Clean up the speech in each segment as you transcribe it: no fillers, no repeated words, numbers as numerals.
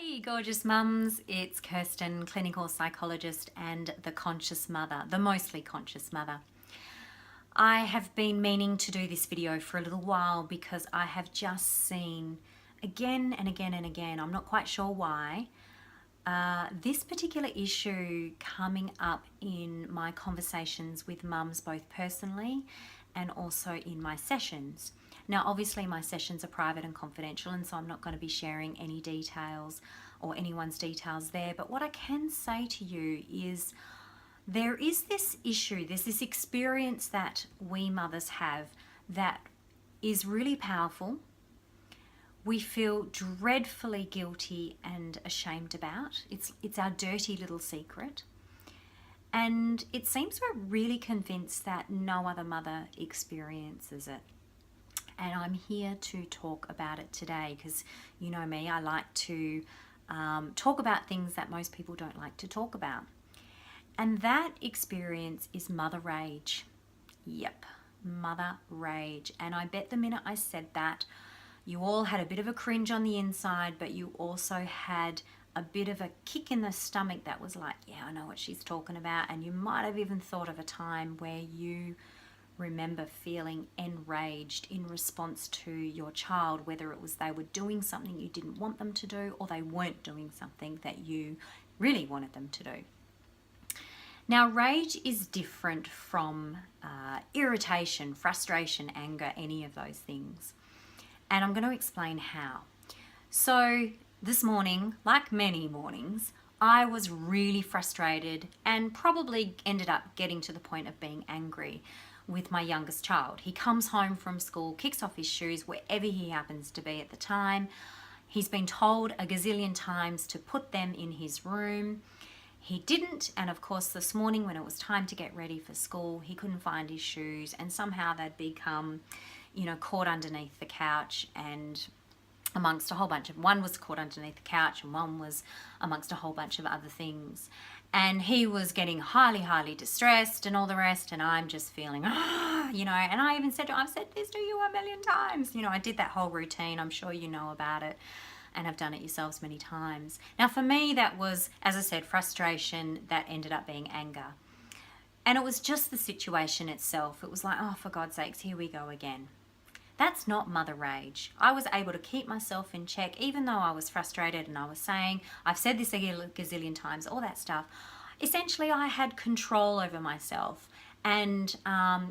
Hey gorgeous mums, it's Kirsten, clinical psychologist and the conscious mother, the mostly conscious mother. I have been meaning to do this video for a little while because I have just seen again and again and again, I'm not quite sure why, this particular issue coming up in my conversations with mums both personally and also in my sessions. Now obviously my sessions are private and confidential, and so I'm not going to be sharing any details or anyone's details there, but what I can say to you is there is this issue, there's this experience that we mothers have that is really powerful. We feel dreadfully guilty and ashamed about. It's our dirty little secret. And it seems we're really convinced that no other mother experiences it. And I'm here to talk about it today because you know me, I like to talk about things that most people don't like to talk about. And that experience is mother rage. Yep, mother rage. And I bet the minute I said that, you all had a bit of a cringe on the inside, but you also had a bit of a kick in the stomach that was like, yeah, I know what she's talking about. And you might have even thought of a time where you remember feeling enraged in response to your child, whether it was they were doing something you didn't want them to do or they weren't doing something that you really wanted them to do. Now, rage is different from irritation, frustration, anger, any of those things. And I'm going to explain how. So this morning, like many mornings, I was really frustrated and probably ended up getting to the point of being angry with my youngest child. He comes home from school, kicks off his shoes wherever he happens to be at the time. He's been told a gazillion times to put them in his room. He didn't, and of course this morning when it was time to get ready for school, he couldn't find his shoes, and somehow they'd become, caught underneath the couch and amongst a whole bunch of, one was caught underneath the couch and one was amongst a whole bunch of other things. And he was getting highly distressed and all the rest, and I'm just feeling, and I even said, I've said this to you a million times. I did that whole routine. I'm sure you know about it and have done it yourselves many times. Now for me, that was, as I said, frustration that ended up being anger. And it was just the situation itself. It was like, oh, for God's sakes, here we go again. That's not mother rage. I was able to keep myself in check, even though I was frustrated and I was saying, I've said this a gazillion times, all that stuff. Essentially, I had control over myself, and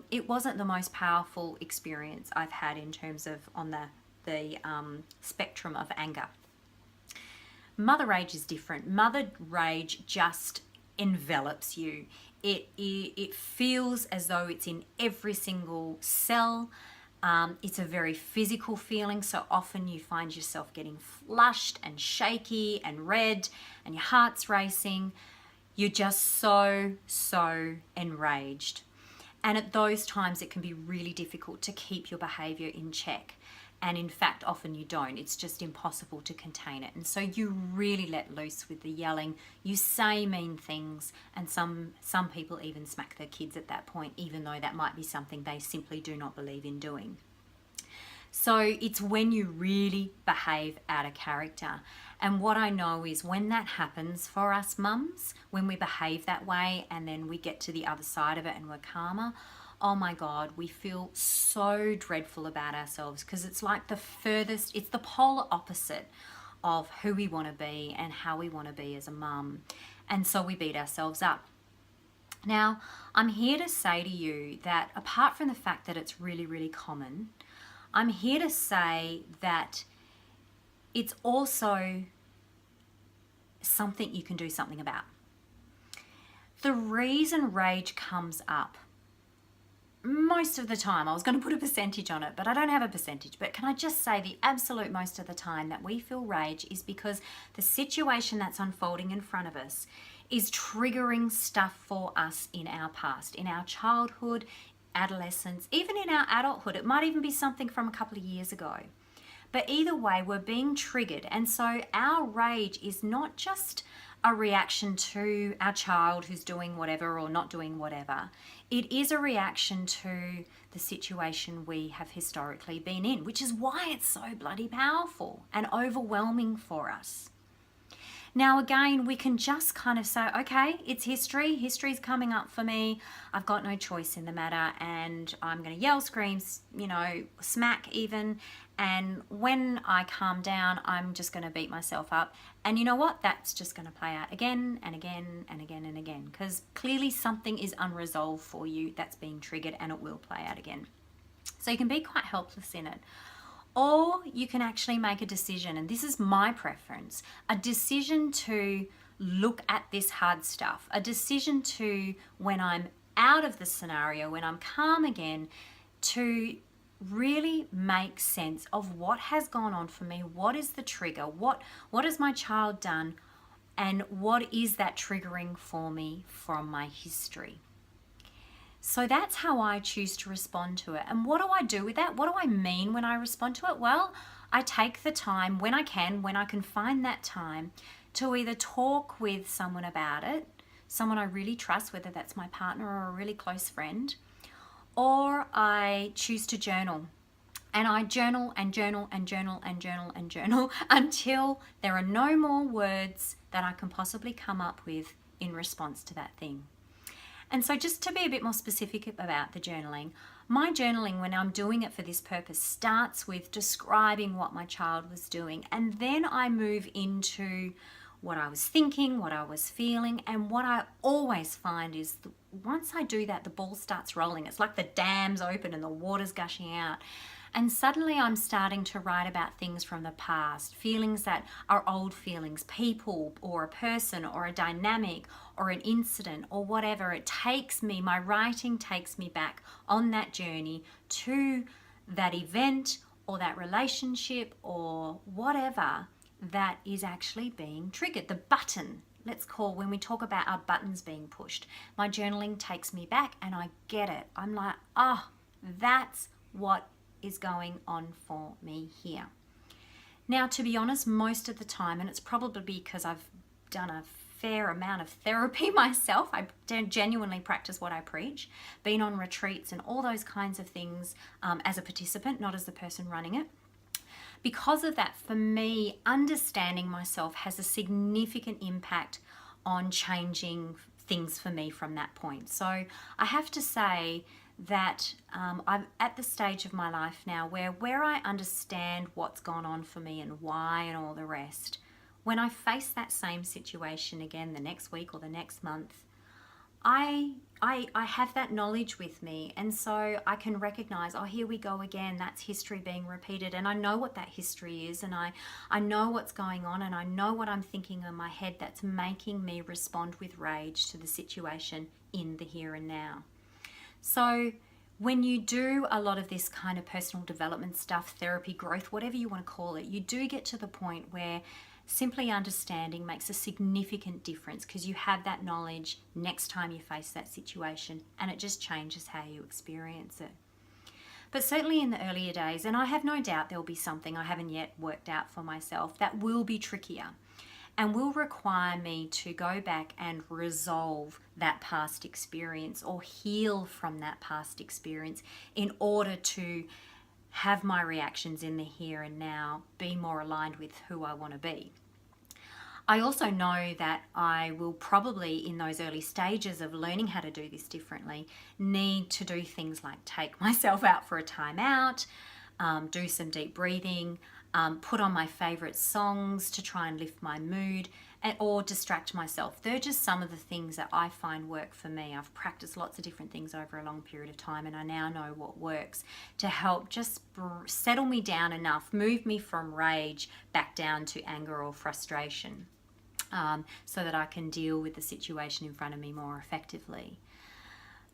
it wasn't the most powerful experience I've had in terms of on the spectrum of anger. Mother rage is different. Mother rage just envelops you. It feels as though it's in every single cell. It's a very physical feeling, so often you find yourself getting flushed and shaky and red and your heart's racing. You're just so enraged. And at those times it can be really difficult to keep your behavior in check. And in fact, often you don't. It's just impossible to contain it. And so you really let loose with the yelling. You say mean things, and some people even smack their kids at that point, even though that might be something they simply do not believe in doing. So it's when you really behave out of character. And what I know is when that happens for us mums, when we behave that way and then we get to the other side of it and we're calmer, oh my God, we feel so dreadful about ourselves because it's like it's the polar opposite of who we want to be and how we want to be as a mum. And so we beat ourselves up. Now, I'm here to say to you that apart from the fact that it's really common, I'm here to say that it's also something you can do something about. The reason rage comes up most of the time, I was going to put a percentage on it, but I don't have a percentage. But can I just say the absolute most of the time that we feel rage is because the situation that's unfolding in front of us is triggering stuff for us in our past, in our childhood, adolescence, even in our adulthood. It might even be something from a couple of years ago. But either way, we're being triggered. And so our rage is not just a reaction to our child who's doing whatever or not doing whatever. It is a reaction to the situation we have historically been in, which is why it's so bloody powerful and overwhelming for us. Now, again, we can just kind of say, okay, it's history. History's coming up for me. I've got no choice in the matter, and I'm going to yell, scream, smack even. And when I calm down, I'm just going to beat myself up. And you know what? That's just going to play out again and again and again and again, because clearly something is unresolved for you that's being triggered, and it will play out again. So you can be quite helpless in it. Or you can actually make a decision, and this is my preference, a decision to look at this hard stuff, a decision to, when I'm out of the scenario, when I'm calm again, to really make sense of what has gone on for me, what is the trigger, what has my child done, and what is that triggering for me from my history. So that's how I choose to respond to it. And what do I do with that? What do I mean when I respond to it? Well, I take the time when I can find that time, to either talk with someone about it, someone I really trust, whether that's my partner or a really close friend, or I choose to journal. And I journal and journal and journal and journal and journal until there are no more words that I can possibly come up with in response to that thing. And so, just to be a bit more specific about the journaling, my journaling, when I'm doing it for this purpose, starts with describing what my child was doing. And then I move into what I was thinking, what I was feeling. And what I always find is once I do that, the ball starts rolling. It's like the dam's open and the water's gushing out. And suddenly I'm starting to write about things from the past, feelings that are old feelings, people or a person or a dynamic or an incident or whatever. My writing takes me back on that journey to that event or that relationship or whatever that is actually being triggered. The button, let's call, when we talk about our buttons being pushed, my journaling takes me back and I get it. I'm like, that's what is going on for me here. Now, to be honest, most of the time, and it's probably because I've done a fair amount of therapy myself, I genuinely practice what I preach, been on retreats and all those kinds of things as a participant, not as the person running it. Because of that, for me, understanding myself has a significant impact on changing things for me from that point. So I have to say that I'm at the stage of my life now where I understand what's gone on for me and why and all the rest. When I face that same situation again the next week or the next month, I have that knowledge with me, and so I can recognize, here we go again, that's history being repeated, and I know what that history is, and I know what's going on, and I know what I'm thinking in my head that's making me respond with rage to the situation in the here and now. So when you do a lot of this kind of personal development stuff, therapy, growth, whatever you want to call it, you do get to the point where simply understanding makes a significant difference, because you have that knowledge next time you face that situation, and it just changes how you experience it. But certainly in the earlier days, and I have no doubt there'll be something I haven't yet worked out for myself that will be trickier and will require me to go back and resolve that past experience or heal from that past experience in order to have my reactions in the here and now be more aligned with who I want to be. I also know that I will probably, in those early stages of learning how to do this differently, need to do things like take myself out for a time out, do some deep breathing, put on my favorite songs to try and lift my mood, or distract myself. They're just some of the things that I find work for me. I've practiced lots of different things over a long period of time, and I now know what works to help just settle me down enough, move me from rage back down to anger or frustration, so that I can deal with the situation in front of me more effectively.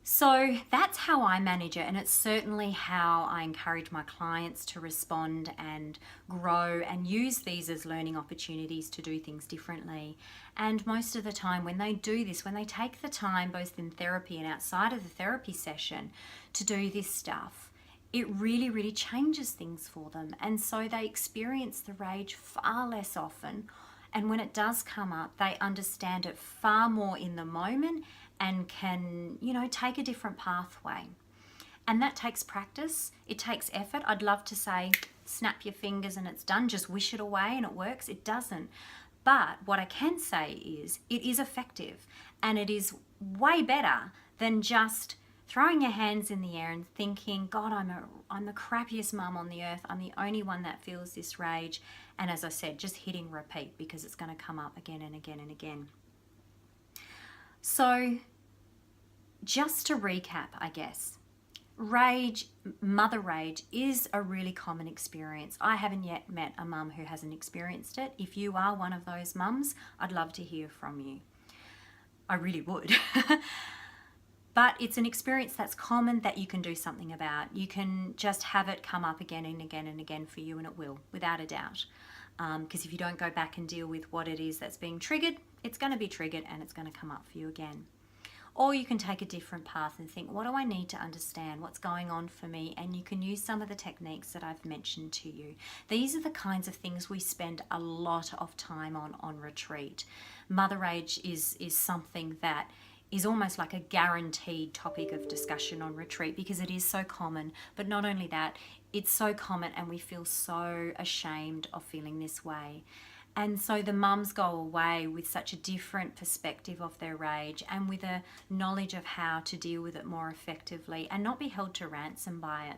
So that's how I manage it, and it's certainly how I encourage my clients to respond and grow and use these as learning opportunities to do things differently. And most of the time when they do this, when they take the time both in therapy and outside of the therapy session to do this stuff, it really, really changes things for them. And so they experience the rage far less often. And when it does come up, they understand it far more in the moment and can, take a different pathway. And that takes practice. It takes effort. I'd love to say, snap your fingers and it's done. Just wish it away and it works. It doesn't. But what I can say is it is effective, and it is way better than just throwing your hands in the air and thinking, God, I'm the crappiest mum on the earth. I'm the only one that feels this rage. And as I said, just hitting repeat, because it's going to come up again and again and again. So just to recap, I guess, rage, mother rage, is a really common experience. I haven't yet met a mum who hasn't experienced it. If you are one of those mums, I'd love to hear from you. I really would. But it's an experience that's common that you can do something about. You can just have it come up again and again and again for you, and it will, without a doubt. Because if you don't go back and deal with what it is that's being triggered, it's going to be triggered and it's going to come up for you again. Or you can take a different path and think, what do I need to understand? What's going on for me? And you can use some of the techniques that I've mentioned to you. These are the kinds of things we spend a lot of time on retreat. Mother rage is something that is almost like a guaranteed topic of discussion on retreat, because it is so common. But not only that, it's so common and we feel so ashamed of feeling this way. And so the mums go away with such a different perspective of their rage, and with a knowledge of how to deal with it more effectively and not be held to ransom by it.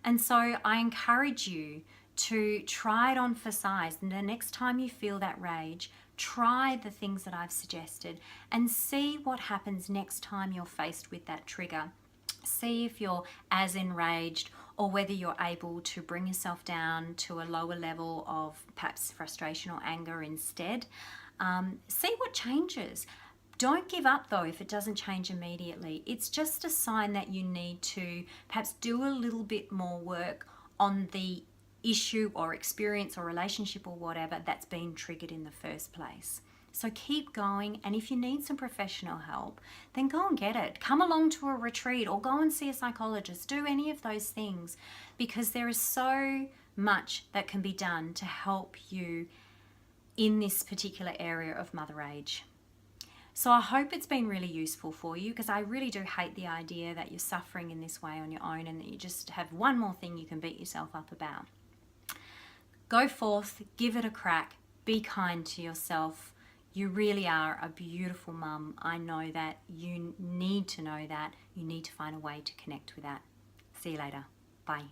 And so I encourage you to try it on for size. And the next time you feel that rage, try the things that I've suggested and see what happens next time you're faced with that trigger. See if you're as enraged, or whether you're able to bring yourself down to a lower level of perhaps frustration or anger instead. See what changes. Don't give up though if it doesn't change immediately. It's just a sign that you need to perhaps do a little bit more work on the issue or experience or relationship or whatever that's been triggered in the first place. So keep going, and if you need some professional help, then go and get it. Come along to a retreat or go and see a psychologist. Do any of those things, because there is so much that can be done to help you in this particular area of mother rage. So I hope it's been really useful for you, because I really do hate the idea that you're suffering in this way on your own and that you just have one more thing you can beat yourself up about. Go forth, give it a crack, be kind to yourself. You really are a beautiful mum. I know that. You need to know that. You need to find a way to connect with that. See you later. Bye.